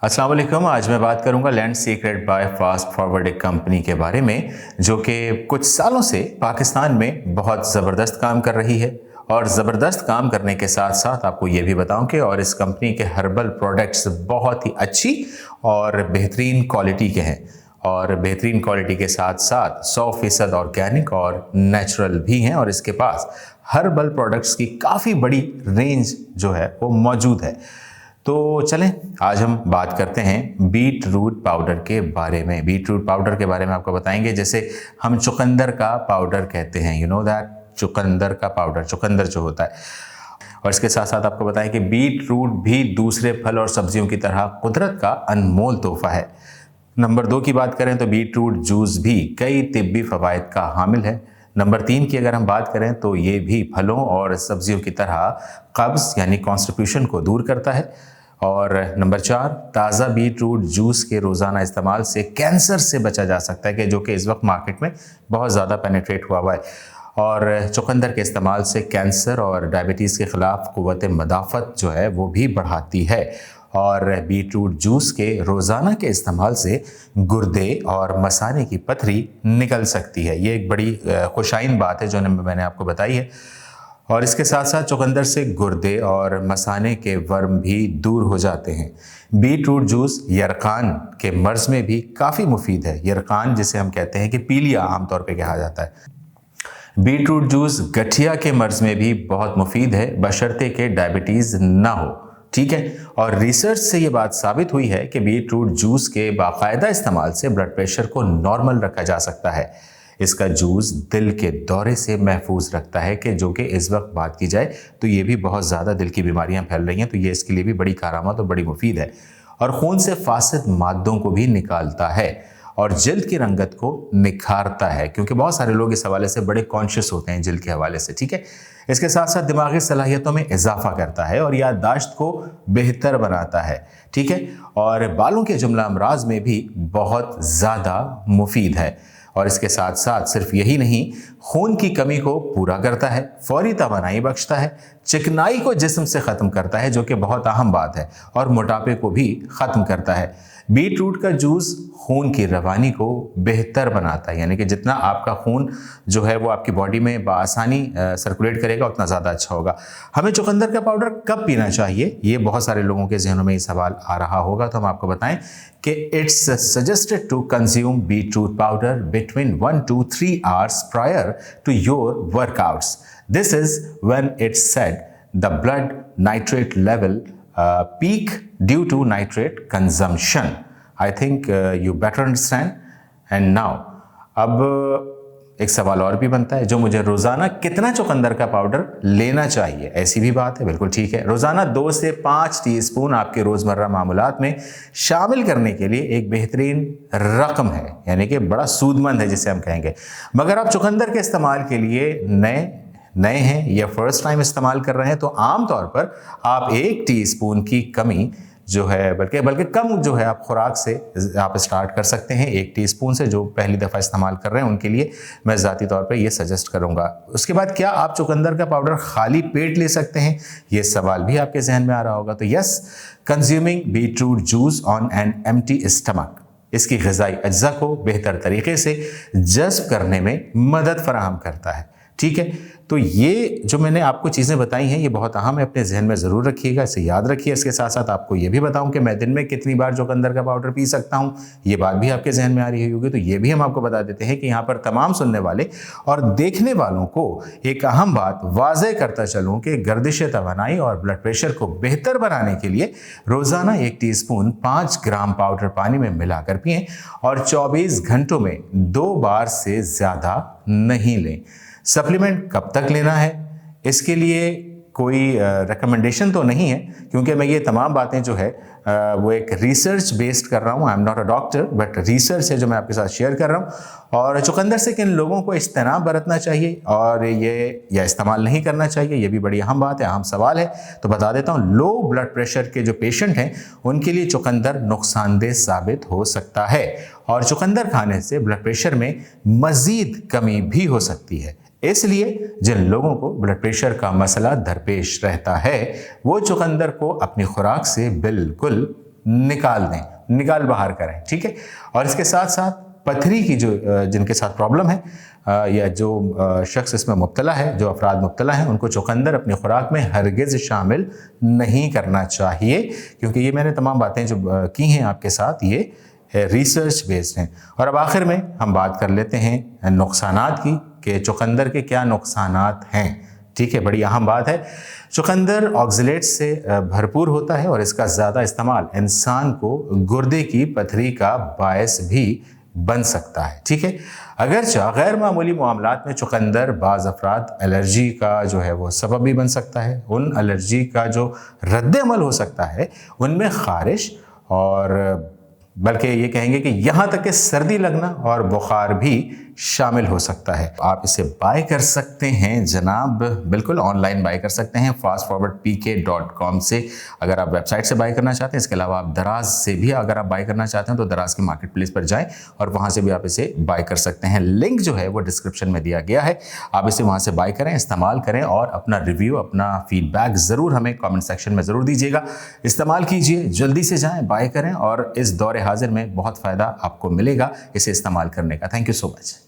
अस्सलाम वालेकुम। आज मैं बात करूंगा land secret by fast forward एक कंपनी के बारे में जो कि कुछ सालों से पाकिस्तान में बहुत ज़बरदस्त काम कर रही है। और ज़बरदस्त काम करने के साथ साथ आपको ये भी बताऊं कि और इस कंपनी के हर्बल प्रोडक्ट्स बहुत ही अच्छी और बेहतरीन क्वालिटी के हैं। और बेहतरीन क्वालिटी के साथ साथ 100% ऑर्गेनिक और नेचुरल भी हैं। और इसके पास हर्बल प्रोडक्ट्स की काफ़ी बड़ी रेंज जो है वो मौजूद है। तो चलें आज हम बात करते हैं बीट रूट पाउडर के बारे में। बीट रूट पाउडर के बारे में आपको बताएंगे, जैसे हम चुकंदर का पाउडर कहते हैं, यू नो दैट, चुकंदर का पाउडर, चुकंदर जो होता है। और इसके साथ साथ आपको बताएं कि बीट रूट भी दूसरे फल और सब्जियों की तरह कुदरत का अनमोल तोहफा है। नंबर 2 की बात करें तो बीट रूट जूस भी कई तिब्बी फ़वाइद का हामिल है। नंबर 3 की अगर हम बात करें तो ये भी फलों और सब्जियों की तरह कब्ज़ यानी कॉन्स्टिपेशन को दूर करता है। और नंबर 4, ताज़ा बीट रूट जूस के रोज़ाना इस्तेमाल से कैंसर से बचा जा सकता है, कि जो कि इस वक्त मार्केट में बहुत ज़्यादा पेनिट्रेट हुआ है। और चुकंदर के इस्तेमाल से कैंसर और डायबिटीज़ के ख़िलाफ़ क़ुव्वत मदाफ़त जो है वो भी बढ़ाती है। और बीट रूट जूस के रोज़ाना के इस्तेमाल से गुर्दे और मसाने की पथरी निकल सकती है। ये एक बड़ी खुशाइन बात है जो मैंने आपको बताई है। और इसके साथ साथ चुकंदर से गुर्दे और मसाने के वर्म भी दूर हो जाते हैं। बीट रूट जूस यरकान के मर्ज़ में भी काफ़ी मुफीद है। यरकान जिसे हम कहते हैं कि पीलिया आमतौर पे कहा जाता है। बीट रूट जूस गठिया के मर्ज़ में भी बहुत मुफीद है, बशर्ते के डायबिटीज़ ना हो, ठीक है। और रिसर्च से ये बात साबित हुई है कि बीट रूट जूस के बाकायदा इस्तेमाल से ब्लड प्रेशर को नॉर्मल रखा जा सकता है। इसका जूस दिल के दौरे से महफूज रखता है, कि जो कि इस वक्त बात की जाए तो ये भी बहुत ज़्यादा दिल की बीमारियां फैल रही हैं, तो ये इसके लिए भी बड़ी कारामद और बड़ी मुफीद है। और खून से फासिद मादों को भी निकालता है और जल्द की रंगत को निखारता है, क्योंकि बहुत सारे लोग इस हवाले से बड़े कॉन्शियस होते हैं जल्द के हवाले से, ठीक है। इसके साथ साथ दिमागी सलाहियतों में इजाफा करता है और याददाश्त को बेहतर बनाता है, ठीक है। और बालों के जुमला अमराज में भी बहुत ज़्यादा मुफीद है। और इसके साथ साथ सिर्फ यही नहीं, खून की कमी को पूरा करता है, फौरी तवानाई बख्शता है, चिकनाई को जिस्म से ख़त्म करता है, जो कि बहुत अहम बात है, और मोटापे को भी ख़त्म करता है। बीट रूट का जूस खून की रवानी को बेहतर बनाता है, यानी कि जितना आपका खून जो है वो आपकी बॉडी में बआसानी सर्कुलेट करेगा उतना ज़्यादा अच्छा होगा। हमें चुकंदर का पाउडर कब पीना चाहिए, ये बहुत सारे लोगों के जहनों में ये सवाल आ रहा होगा, तो हम आपको बताएं कि it's suggested to consume beet root powder between 1 to 3 hours prior to your workouts. This is when it's said the blood nitrate level peak due to nitrate consumption. I think you better understand. And now, अब एक सवाल और भी बनता है, जो मुझे रोज़ाना कितना चुकंदर का पाउडर लेना चाहिए, ऐसी भी बात है। बिल्कुल ठीक है, रोज़ाना 2 से 5 टीस्पून आपके रोज़मर्रा मामूलात में शामिल करने के लिए एक बेहतरीन रकम है, यानी कि बड़ा सूदमंद है जिसे हम कहेंगे। मगर आप चुकंदर के इस्तेमाल के लिए नए हैं या फर्स्ट टाइम इस्तेमाल कर रहे हैं, तो आम तौर पर आप 1 टीस्पून की कमी जो है बल्कि कम जो है आप खुराक से आप स्टार्ट कर सकते हैं। 1 टीस्पून से जो पहली दफ़ा इस्तेमाल कर रहे हैं उनके लिए मैं ज़ाती तौर पे ये सजेस्ट करूँगा। उसके बाद क्या आप चुकंदर का पाउडर खाली पेट ले सकते हैं, ये सवाल भी आपके जहन में आ रहा होगा। तो yes, consuming beet root juice on an empty stomach इसकी ग़िज़ाई अज्जा को बेहतर तरीके से जज़्ब करने में मदद फराहम करता है, ठीक है। तो ये जो मैंने आपको चीज़ें बताई हैं ये बहुत अहम है, अपने जहन में ज़रूर रखिएगा, इसे याद रखिए। इसके साथ साथ आपको ये भी बताऊं कि मैं दिन में कितनी बार चुकंदर का पाउडर पी सकता हूं, ये बात भी आपके जहन में आ रही होगी, तो ये भी हम आपको बता देते हैं कि यहाँ पर तमाम सुनने वाले और देखने वालों को एक अहम बात वाज़ेह करता चलूँ कि गर्दिश तवानाई और ब्लड प्रेशर को बेहतर बनाने के लिए रोज़ाना 1 टीस्पून 5 ग्राम पाउडर पानी में मिलाकर पिएँ और 24 घंटों में 2 बार से ज़्यादा नहीं लें। सप्लीमेंट कब तक लेना है, इसके लिए कोई रिकमेंडेशन तो नहीं है, क्योंकि मैं ये तमाम बातें जो है वो एक रिसर्च बेस्ड कर रहा हूँ। I am not a doctor, but research है जो मैं आपके साथ शेयर कर रहा हूँ। और चुकंदर से किन लोगों को इज्तनाब बरतना चाहिए और ये या इस्तेमाल नहीं करना चाहिए, ये भी बड़ी अहम बात है, अहम सवाल है, तो बता देता हूँ। लो ब्लड प्रेशर के जो पेशेंट हैं उनके लिए चुकंदर नुकसानदेह साबित हो सकता है, और चुकंदर खाने से ब्लड प्रेशर में मज़ीद कमी भी हो सकती है। इसलिए जिन लोगों को ब्लड प्रेशर का मसला दरपेश रहता है वो चुकंदर को अपनी खुराक से बिल्कुल निकाल दें, निकाल बाहर करें, ठीक है। और इसके साथ साथ पथरी की जो जिनके साथ प्रॉब्लम है या जो शख्स इसमें मुब्तला है, जो अफराद मुब्तला हैं, उनको चुकंदर अपनी खुराक में हरगिज़ शामिल नहीं करना चाहिए, क्योंकि ये मैंने तमाम बातें जो की हैं आपके साथ ये रिसर्च बेस्ड हैं। और अब आखिर में हम बात कर लेते हैं नुकसानात की कि चुकंदर के क्या नुकसानात हैं, ठीक है। बड़ी अहम बात है। चुकंदर ऑक्सलेट से भरपूर होता है और इसका ज़्यादा इस्तेमाल इंसान को गुर्दे की पथरी का बायस भी बन सकता है, ठीक है। अगरचे गैर मामूली मामलात में चुकंदर बाज़ अफराद एलर्जी का जो है वो सबब भी बन सकता है। उन एलर्जी का जो रद्द-ए-अमल हो सकता है उनमें ख़ारिश और बल्कि ये कहेंगे कि यहाँ तक कि सर्दी लगना और बुखार भी शामिल हो सकता है। आप इसे बाय कर सकते हैं जनाब, बिल्कुल ऑनलाइन बाय कर सकते हैं fastforwardpk.com से, अगर आप वेबसाइट से बाय करना चाहते हैं। इसके अलावा आप दराज से भी अगर आप बाय करना चाहते हैं तो दराज के मार्केट प्लेस पर जाएं और वहाँ से भी आप इसे बाय कर सकते हैं। लिंक जो है वो डिस्क्रिप्शन में दिया गया है, आप इसे वहाँ से बाय करें, इस्तेमाल करें और अपना रिव्यू, अपना फीडबैक ज़रूर हमें कॉमेंट सेक्शन में ज़रूर दीजिएगा। इस्तेमाल कीजिए, जल्दी से जाएँ, बाय करें और इस दौरे हाजिर में बहुत फ़ायदा आपको मिलेगा इसे इस्तेमाल करने का। Thank you so much.